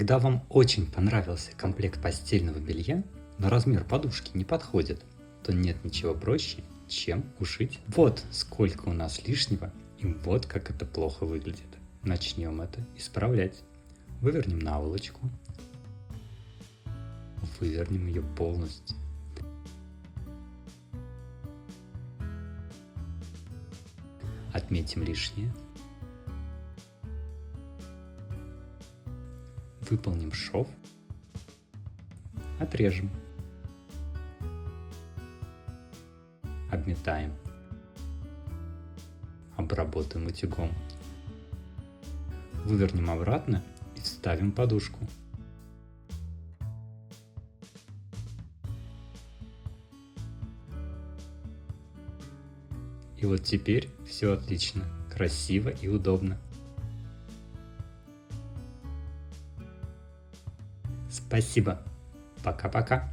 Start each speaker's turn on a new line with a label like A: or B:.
A: Когда вам очень понравился комплект постельного белья, но размер подушки не подходит, то нет ничего проще, чем ушить. Вот сколько у нас лишнего, и вот как это плохо выглядит. Начнем это исправлять. Вывернем наволочку, вывернем ее полностью. Отметим лишнее. Выполним шов. Отрежем. Обметаем. Обработаем утюгом. Вывернем обратно и вставим подушку. И вот теперь все отлично, красиво и удобно. Спасибо. Пока-пока.